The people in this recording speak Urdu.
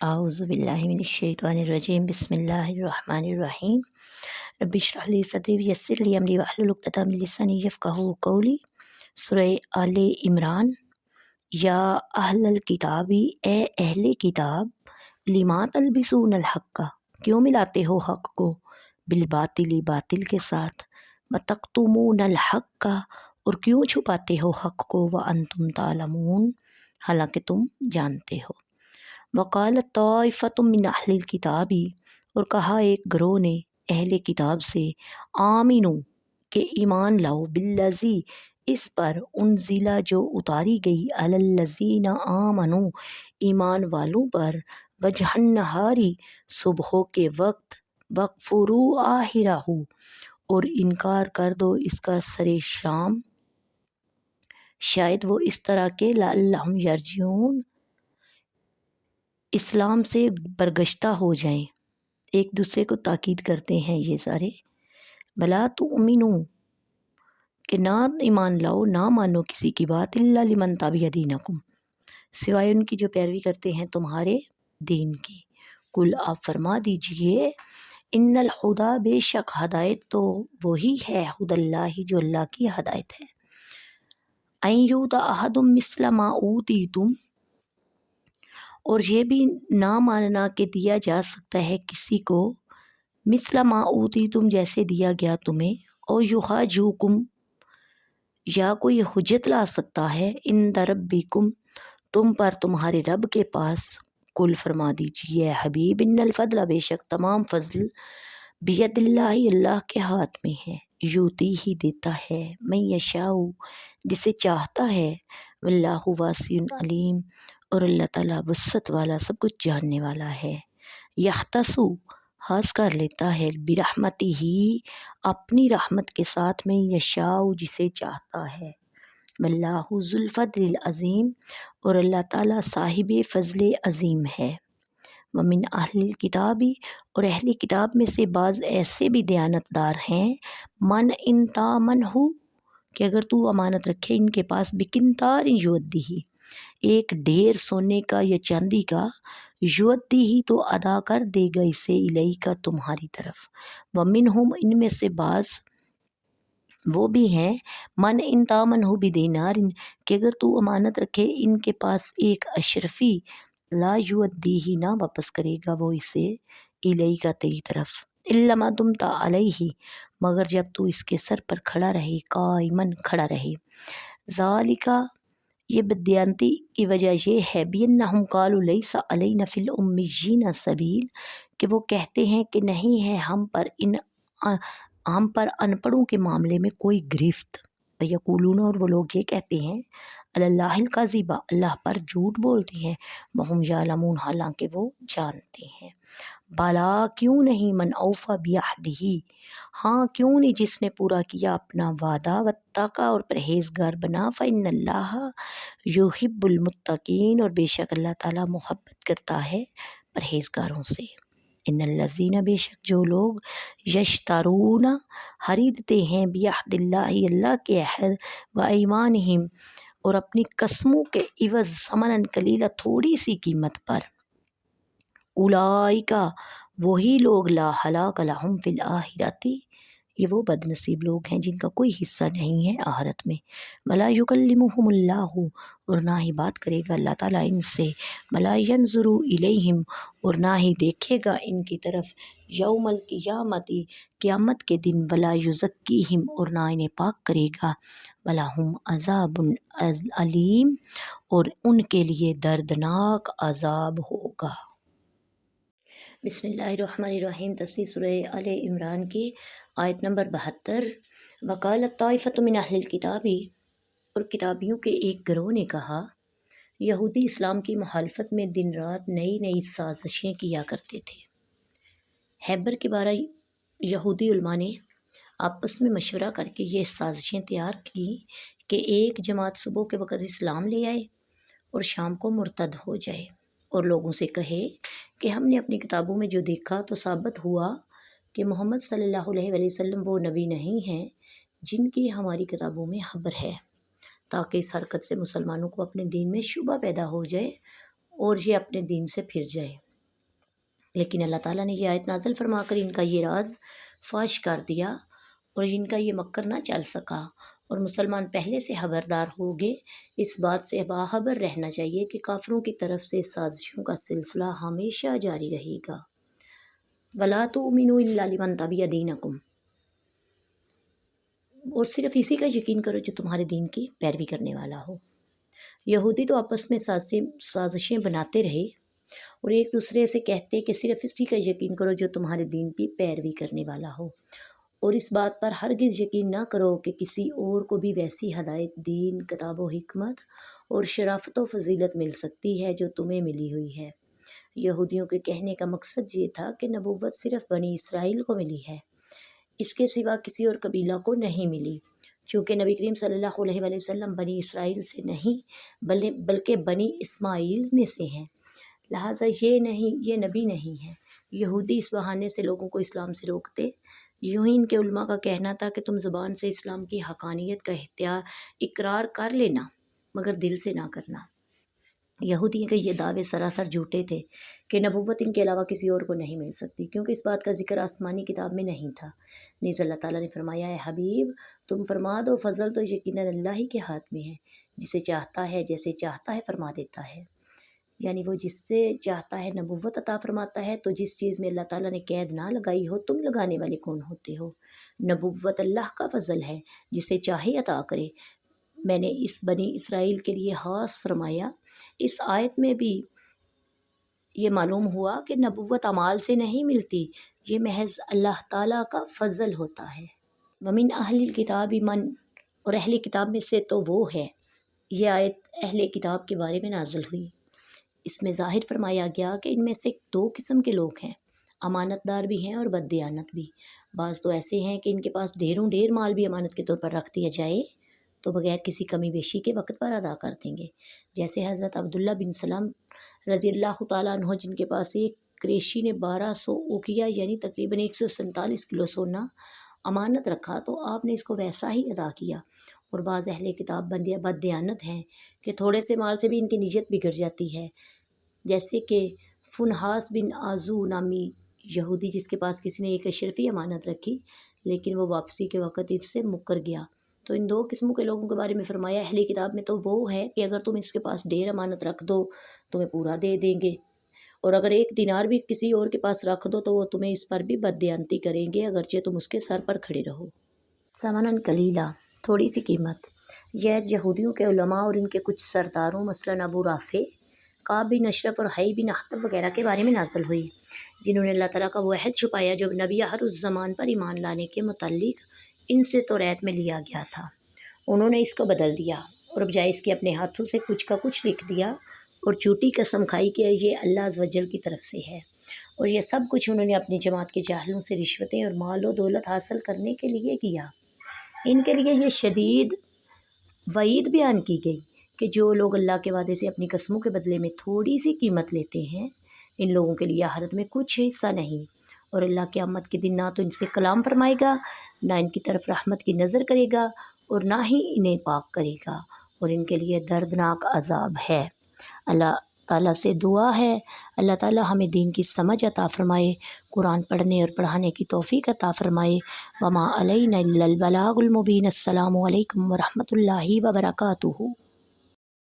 اعوذ باللہ من الشیطان الرجیم بسم اللہ الرحمن الرحیم رب اشرح لی صدری ویسر لی امری واحلل عقدۃ من لسانی یفقہوا قولی۔ سورہ آل عمران۔ یا اہل الکتاب، اے اہل کتاب، لما تلبسون الحق، کیوں ملاتے ہو حق کو، بالباطل، باطل کے ساتھ، وتکتمون الحق، اور کیوں چھپاتے ہو حق کو، وانتم تعلمون، حالانکہ تم جانتے ہو۔ وقالت طائفۃ من اہل الکتاب، اور کہا ایک گروہ نے اہل کتاب سے، آمنو، کہ ایمان لاؤ، بالذی، اس پر، انزلہ، جو اتاری گئی، علی الذین آمنوا، ایمان والوں پر، وجہ النہاری، صبحوں کے وقت، وکفروا آخرہ، اور انکار کر دو اس کا سر شام، شاید وہ اس طرح کے، لعلہم یرجعون، اسلام سے برگشتہ ہو جائیں۔ ایک دوسرے کو تاکید کرتے ہیں یہ سارے، بلا تؤمنوا، کہ نہ ایمان لاؤ، نہ مانو کسی کی بات، الا لمن تبع دینکم، سوائے ان کی جو پیروی کرتے ہیں تمہارے دین کی۔ کل، آپ فرما دیجئے، ان الہدیٰ، بے شک ہدایت تو وہی ہے، ہدی اللہ، جو اللہ کی ہدایت ہے، ان یؤتی احد مثل ما اوتیتم، اور یہ بھی نہ ماننا کہ دیا جا سکتا ہے کسی کو، مثل ما اوتیتم، جیسے دیا گیا تمہیں، او یحاجوکم، یا کوئی حجت لا سکتا ہے، عند ربکم، تم پر تمہارے رب کے پاس۔ کل، فرما دیجئے اے حبیب، ان الفضل، بے شک تمام فضل، بید اللہ، اللہ کے ہاتھ میں ہے، یؤتی ہی دیتا ہے، من یشاء، جسے چاہتا ہے، واللہ واسع علیم، اور اللہ تعالیٰ وسعت والا، سب کچھ جاننے والا ہے۔ یختص، خاص کر لیتا ہے، برحمتہ، اپنی رحمت کے ساتھ، میں یشاء، جسے چاہتا ہے، واللہ ذو الفضل العظیم، اور اللہ تعالیٰ صاحب فضل عظیم ہے۔ ومن اہل الکتاب، اور اہل کتاب میں سے بعض ایسے بھی دیانت دار ہیں، من ان تامنہ، کہ اگر تو امانت رکھے ان کے پاس، بقنطار یؤدیہ، ایک ڈھیر سونے کا یا چاندی کا، یؤدیہ، تو ادا کر دے گا اسے، الیک، تمہاری طرف۔ ومنہم، ان میں سے بعض وہ بھی ہیں، من ان تامنہ بدینار، کہ اگر تو امانت رکھے ان کے پاس ایک اشرفی، لا یؤدیہ، نہ واپس کرے گا وہ اسے، الیک، تیری طرف، الا ما دمت علیہ، مگر جب تو اس کے سر پر کھڑا رہے، قائماً، کھڑا رہے۔ ذالک، یہ بددیانتی کی وجہ یہ ہے، بانہم قالوا لیس علینا فی الامیین سبیل، کہ وہ کہتے ہیں کہ نہیں ہے ہم پر ان پڑھوں کے معاملے میں کوئی گرفت، یقولون، اور وہ لوگ یہ کہتے ہیں، علی اللہ الکذب، اللہ پر جھوٹ بولتے ہیں، وہم یعلمون، حالانکہ وہ جانتے ہیں۔ بلا، کیوں نہیں، من اوفی بعہدہ، ہاں کیوں نہیں، جس نے پورا کیا اپنا وعدہ، واتقی، اور پرہیزگار بنا، فإن اللہ یحب المتقین، اور بے شک اللہ تعالیٰ محبت کرتا ہے پرہیزگاروں سے۔ ان الذین، بے شک جو لوگ، یشترون، خریدتے ہیں، بعہد اللہ، اللہ کے عہد، وایمانہم، اور اپنی قسموں کے عوض، ثمنا قلیلا، تھوڑی سی قیمت پر، اولئک، وہی لوگ، لا خلاق لہم فی الآخرۃ، یہ وہ بد نصیب لوگ ہیں جن کا کوئی حصہ نہیں ہے آخرت میں۔ ولا یکلمہم اللہ، اور نہ ہی بات کرے گا اللہ تعالیٰ ان سے، ولا ینظر الیہم، اور نہ ہی دیکھے گا ان کی طرف، یوم القیامۃ، قیامت کے دن، ولا یزکیہم، اور نہ انہیں پاک کرے گا، ولہم عذاب علیم، اور ان کے لیے دردناک عذاب ہوگا۔ بسم اللہ الرحمن الرحیم۔ تفسیر سورہ آل عمران کی آیت نمبر 72۔ وقالت طائفۃ من اہل الکتاب، اور کتابیوں کے ایک گروہ نے کہا، یہودی اسلام کی مخالفت میں دن رات نئی نئی سازشیں کیا کرتے تھے۔ خیبر کے بارے یہودی علماء نے آپس میں مشورہ کر کے یہ سازشیں تیار کی کہ ایک جماعت صبح کے وقت اسلام لے آئے اور شام کو مرتد ہو جائے، اور لوگوں سے کہے کہ ہم نے اپنی کتابوں میں جو دیکھا تو ثابت ہوا کہ محمد صلی اللہ علیہ وسلم وہ نبی نہیں ہیں جن کی ہماری کتابوں میں خبر ہے، تاکہ اس حرکت سے مسلمانوں کو اپنے دین میں شبہ پیدا ہو جائے اور یہ اپنے دین سے پھر جائے۔ لیکن اللہ تعالیٰ نے یہ آیت نازل فرما کر ان کا یہ راز فاش کر دیا اور ان کا یہ مکر نہ چل سکا، اور مسلمان پہلے سے خبردار ہو گئے۔ اس بات سے باخبر رہنا چاہیے کہ کافروں کی طرف سے سازشوں کا سلسلہ ہمیشہ جاری رہے گا۔ وَلَا تُؤْمِنُوا إِلَّا لِمَنْ تَبِعَ دِينَكُمْ، اور صرف اسی کا یقین کرو جو تمہارے دین کی پیروی کرنے والا ہو۔ یہودی تو آپس میں سازشیں بناتے رہے اور ایک دوسرے سے کہتے کہ صرف اسی کا یقین کرو جو تمہارے دین کی پیروی کرنے والا ہو، اور اس بات پر ہرگز یقین نہ کرو کہ کسی اور کو بھی ویسی ہدایت، دین، کتاب و حکمت اور شرافت و فضیلت مل سکتی ہے جو تمہیں ملی ہوئی ہے۔ یہودیوں کے کہنے کا مقصد یہ تھا کہ نبوت صرف بنی اسرائیل کو ملی ہے، اس کے سوا کسی اور قبیلہ کو نہیں ملی، چونکہ نبی کریم صلی اللہ علیہ وآلہ وسلم بنی اسرائیل سے نہیں بلکہ بنی اسماعیل میں سے ہیں، لہٰذا یہ نبی نہیں ہے۔ یہودی اس بہانے سے لوگوں کو اسلام سے روکتے۔ یوں ہی ان کے علماء کا کہنا تھا کہ تم زبان سے اسلام کی حقانیت کا اقرار کر لینا مگر دل سے نہ کرنا۔ یہودیوں کے یہ دعوے سراسر جھوٹے تھے کہ نبوت ان کے علاوہ کسی اور کو نہیں مل سکتی، کیونکہ اس بات کا ذکر آسمانی کتاب میں نہیں تھا۔ نیز اللہ تعالیٰ نے فرمایا، اے حبیب تم فرما دو فضل تو یقیناً اللہ ہی کے ہاتھ میں ہے، جسے چاہتا ہے جیسے چاہتا ہے فرما دیتا ہے، یعنی وہ جس سے چاہتا ہے نبوت عطا فرماتا ہے۔ تو جس چیز میں اللہ تعالیٰ نے قید نہ لگائی ہو تم لگانے والے کون ہوتے ہو؟ نبوت اللہ کا فضل ہے، جسے چاہے عطا کرے۔ میں نے اس بنی اسرائیل کے لیے خاص فرمایا۔ اس آیت میں بھی یہ معلوم ہوا کہ نبوت اعمال سے نہیں ملتی، یہ محض اللہ تعالیٰ کا فضل ہوتا ہے۔ وَمِنْ أَهْلِ الْكِتَابِ مَنْ، اور اہل کتاب میں سے تو وہ ہے۔ یہ آیت اہل کتاب کے بارے میں نازل ہوئی۔ اس میں ظاہر فرمایا گیا کہ ان میں سے دو قسم کے لوگ ہیں، امانت دار بھی ہیں اور بددیانت بھی۔ بعض تو ایسے ہیں کہ ان کے پاس ڈھیر مال بھی امانت کے طور پر رکھ دیا جائے تو بغیر کسی کمی بیشی کے وقت پر ادا کر دیں گے، جیسے حضرت عبداللہ بن سلام رضی اللہ تعالیٰ عنہ، جن کے پاس ایک قریشی نے 1200 اوقیہ یعنی تقریباً 147 کلو سونا امانت رکھا تو آپ نے اس کو ویسا ہی ادا کیا۔ اور بعض اہل کتاب بددیانت ہیں کہ تھوڑے سے مال سے بھی ان کی نیت بگڑ جاتی ہے، جیسے کہ فنحاس بن آزو نامی یہودی، جس کے پاس کسی نے ایک اشرفی امانت رکھی لیکن وہ واپسی کے وقت اس سے مکر گیا۔ تو ان دو قسموں کے لوگوں کے بارے میں فرمایا، اہل کتاب میں تو وہ ہے کہ اگر تم اس کے پاس ڈھیر امانت رکھ دو تمہیں پورا دے دیں گے، اور اگر ایک دینار بھی کسی اور کے پاس رکھ دو تو وہ تمہیں اس پر بھی بددیانتی کریں گے اگرچہ تم اس کے سر پر کھڑے رہو۔ ثمناً قلیلا، تھوڑی سی قیمت۔ یہ یہودیوں کے علماء اور ان کے کچھ سرداروں مثلاً ابو رافع، کعب بن اشرف اور حی بن اخطب وغیرہ کے بارے میں نازل ہوئی، جنہوں نے اللہ تعالیٰ کا وہ عہد چھپایا جو نبی ہر اس زمان پر ایمان لانے کے متعلق ان سے توریت میں لیا گیا تھا۔ انہوں نے اس کو بدل دیا اور بجائے اس کے اپنے ہاتھوں سے کچھ کا کچھ لکھ دیا اور جھوٹی قسم کھائی کہ یہ اللہ عز و جل کی طرف سے ہے، اور یہ سب کچھ انہوں نے اپنی جماعت کے جاہلوں سے رشوتیں اور مال و دولت حاصل کرنے کے لیے کیا۔ ان کے لیے یہ شدید وعید بیان کی گئی کہ جو لوگ اللہ کے وعدے سے اپنی قسموں کے بدلے میں تھوڑی سی قیمت لیتے ہیں، ان لوگوں کے لیے آخرت میں کچھ حصہ نہیں، اور اللہ قیامت کے دن نہ تو ان سے کلام فرمائے گا، نہ ان کی طرف رحمت کی نظر کرے گا، اور نہ ہی انہیں پاک کرے گا، اور ان کے لیے دردناک عذاب ہے۔ اللہ تعالیٰ سے دعا ہے اللہ تعالیٰ ہمیں دین کی سمجھ عطا فرمائے، قرآن پڑھنے اور پڑھانے کی توفیق عطا فرمائے۔ وما علینا الا البلاغ المبین۔ السلام علیکم ورحمۃ اللہ وبرکاتہ۔